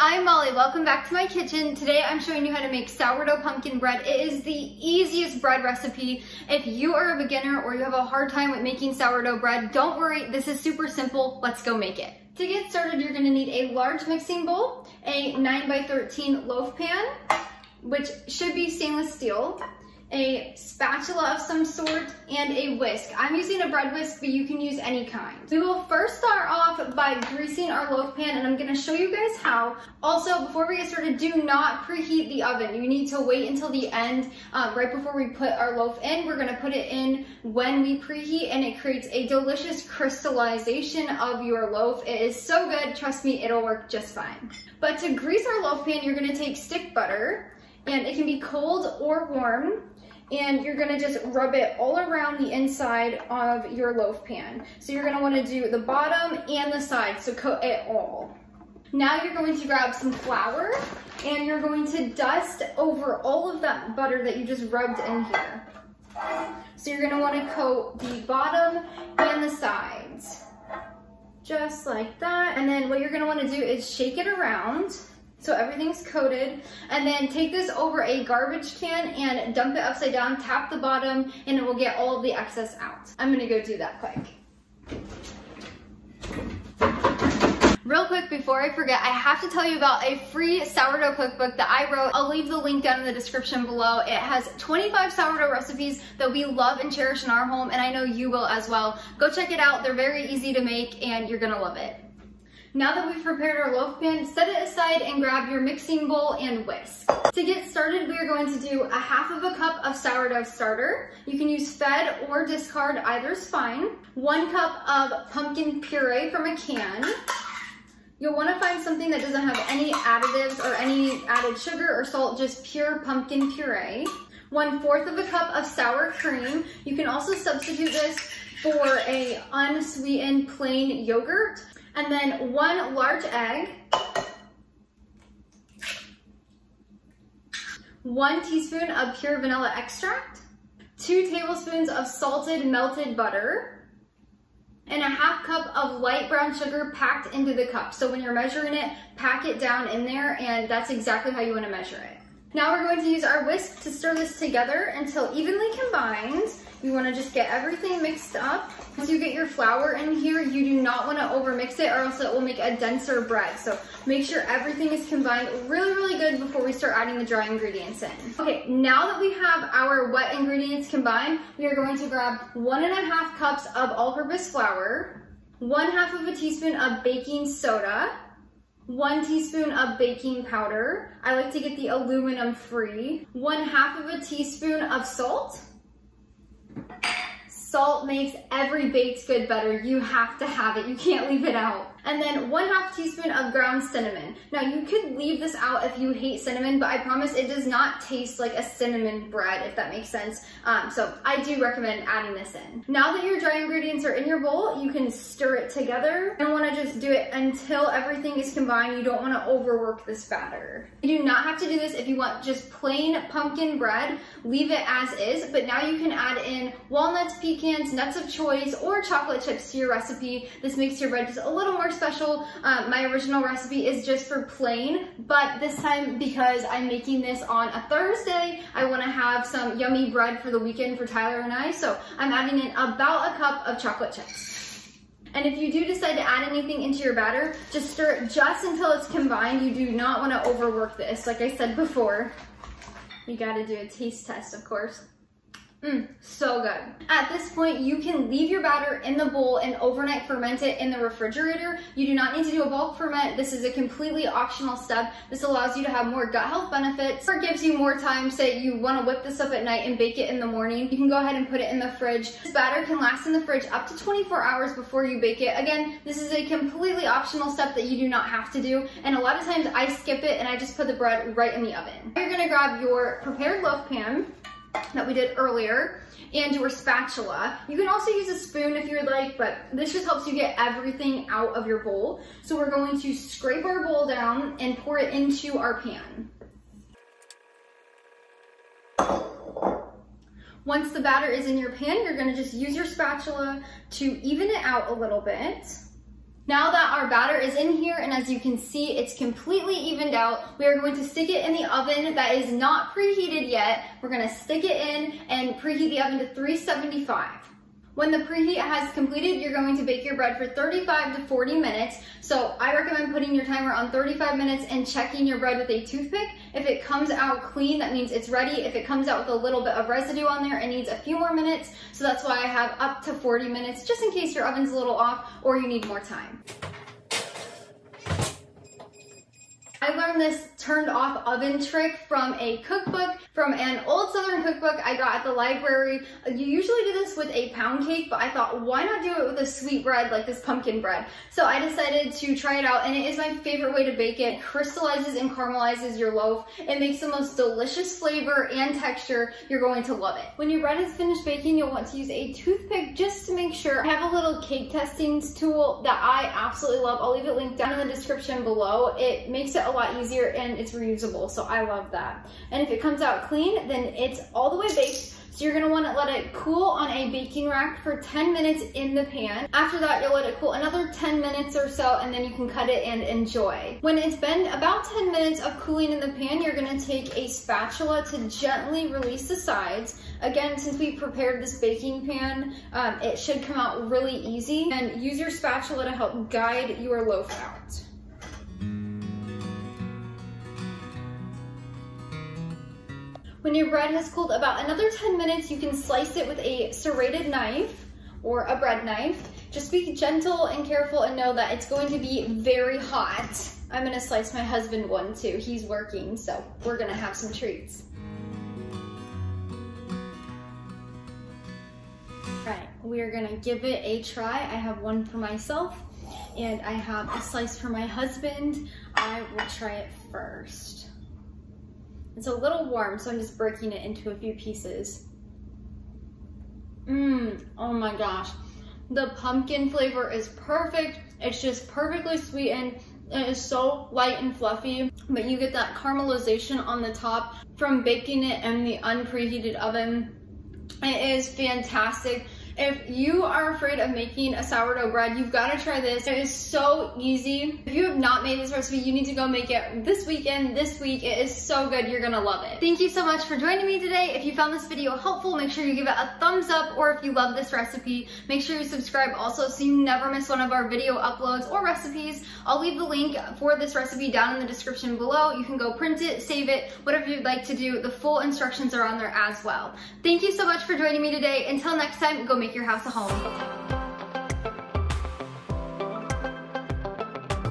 I'm Molly. Welcome back to my kitchen. Today I'm showing you how to make sourdough pumpkin bread. It is the easiest bread recipe. If you are a beginner or you have a hard time with making sourdough bread, don't worry, this is super simple. Let's go make it. To get started, you're gonna need a large mixing bowl, a 9x13 loaf pan, which should be stainless steel, a spatula of some sort, and a whisk. I'm using a bread whisk, but you can use any kind. We will first start off by greasing our loaf pan, and I'm gonna show you guys how. Also, before we get started, do not preheat the oven. You need to wait until the end, right before we put our loaf in. We're gonna put it in when we preheat, and it creates a delicious crystallization of your loaf. It is so good, trust me, it'll work just fine. But to grease our loaf pan, you're gonna take stick butter, and it can be cold or warm. And you're gonna just rub it all around the inside of your loaf pan. So you're gonna wanna do the bottom and the sides, so coat it all. Now you're going to grab some flour and you're going to dust over all of that butter that you just rubbed in here. So you're gonna wanna coat the bottom and the sides. Just like that. And then what you're gonna wanna do is shake it around so everything's coated, and then take this over a garbage can and dump it upside down, tap the bottom, and it will get all of the excess out. I'm gonna go do that quick. Real quick before I forget, I have to tell you about a free sourdough cookbook that I wrote. I'll leave the link down in the description below. It has 25 sourdough recipes that we love and cherish in our home, and I know you will as well. Go check it out. They're very easy to make, and you're gonna love it. Now that we've prepared our loaf pan, set it aside and grab your mixing bowl and whisk. To get started, we are going to do a half of a cup of sourdough starter. You can use fed or discard, either is fine. 1 cup of pumpkin puree from a can. You'll want to find something that doesn't have any additives or any added sugar or salt, just pure pumpkin puree. 1/4 of a cup of sour cream. You can also substitute this for a unsweetened plain yogurt. And then 1 large egg, 1 teaspoon of pure vanilla extract, 2 tablespoons of salted melted butter, and a 1/2 cup of light brown sugar packed into the cup. So when you're measuring it, pack it down in there, and that's exactly how you want to measure it. Now we're going to use our whisk to stir this together until evenly combined. You want to just get everything mixed up. Once you get your flour in here, you do not want to overmix it, or else it will make a denser bread. So make sure everything is combined really good before we start adding the dry ingredients in. Okay, now that we have our wet ingredients combined, we are going to grab 1½ cups of all-purpose flour, 1/2 of a teaspoon of baking soda, 1 teaspoon of baking powder. I like to get the aluminum free. 1/2 of a teaspoon of salt. Salt makes every baked good better. You have to have it, you can't leave it out. And then 1/2 teaspoon of ground cinnamon. Now you could leave this out if you hate cinnamon, but I promise it does not taste like a cinnamon bread, if that makes sense. So I do recommend adding this in. Now that your dry ingredients are in your bowl, you can stir it together. You don't wanna just do it until everything is combined. You don't wanna overwork this batter. You do not have to do this if you want just plain pumpkin bread. Leave it as is, but now you can add in walnuts, pecans, nuts of choice, or chocolate chips to your recipe. This makes your bread just a little more special. My original recipe is just for plain, but this time, because I'm making this on a Thursday, I want to have some yummy bread for the weekend for Tyler and I, so I'm adding in about 1 cup of chocolate chips. And if you do decide to add anything into your batter, just stir it just until it's combined. You do not want to overwork this. Like I said before, you got to do a taste test, of course. So good. At this point, you can leave your batter in the bowl and overnight ferment it in the refrigerator. You do not need to do a bulk ferment. This is a completely optional step. This allows you to have more gut health benefits, or gives you more time. Say you want to whip this up at night and bake it in the morning. You can go ahead and put it in the fridge. This batter can last in the fridge up to 24 hours before you bake it. Again, this is a completely optional step that you do not have to do. And a lot of times I skip it and I just put the bread right in the oven. You're gonna grab your prepared loaf pan that we did earlier and your spatula. You can also use a spoon if you would like, but this just helps you get everything out of your bowl. So we're going to scrape our bowl down and pour it into our pan. Once the batter is in your pan, you're gonna just use your spatula to even it out a little bit. Now that our batter is in here, and as you can see, it's completely evened out, we are going to stick it in the oven that is not preheated yet. We're gonna stick it in and preheat the oven to 375. When the preheat has completed, you're going to bake your bread for 35 to 40 minutes. So I recommend putting your timer on 35 minutes and checking your bread with a toothpick. If it comes out clean, that means it's ready. If it comes out with a little bit of residue on there, it needs a few more minutes. So that's why I have up to 40 minutes, just in case your oven's a little off or you need more time. I learned this turned off oven trick from a cookbook, from an old Southern cookbook I got at the library. You usually do this with a pound cake, but I thought, why not do it with a sweet bread like this pumpkin bread? So I decided to try it out, and it is my favorite way to bake it. It crystallizes and caramelizes your loaf. It makes the most delicious flavor and texture. You're going to love it. When your bread is finished baking, you'll want to use a toothpick just to make sure. I have a little cake testing tool that I absolutely love. I'll leave it linked down in the description below. It makes it a lot easier and it's reusable, so I love that. And if it comes out clean, then it's all the way baked. So you're gonna wanna let it cool on a baking rack for 10 minutes in the pan. After that, you'll let it cool another 10 minutes or so, and then you can cut it and enjoy. When it's been about 10 minutes of cooling in the pan, you're gonna take a spatula to gently release the sides. Again, since we prepared this baking pan, it should come out really easy. And use your spatula to help guide your loaf out. When your bread has cooled about another 10 minutes, you can slice it with a serrated knife or a bread knife. Just be gentle and careful and know that it's going to be very hot. I'm gonna slice my husband one too. He's working, so we're gonna have some treats. Right, we are gonna give it a try. I have one for myself and I have a slice for my husband. I will try it first. It's a little warm, so I'm just breaking it into a few pieces. Oh my gosh. The pumpkin flavor is perfect. It's just perfectly sweetened. It is so light and fluffy, but you get that caramelization on the top from baking it in the unpreheated oven. It is fantastic. If you are afraid of making a sourdough bread, you've got to try this. It is so easy. If you have not made this recipe, you need to go make it this weekend, this week. It is so good. You're going to love it. Thank you so much for joining me today. If you found this video helpful, make sure you give it a thumbs up, or if you love this recipe, make sure you subscribe also so you never miss one of our video uploads or recipes. I'll leave the link for this recipe down in the description below. You can go print it, save it, whatever you'd like to do. The full instructions are on there as well. Thank you so much for joining me today. Until next time, go make your house a home.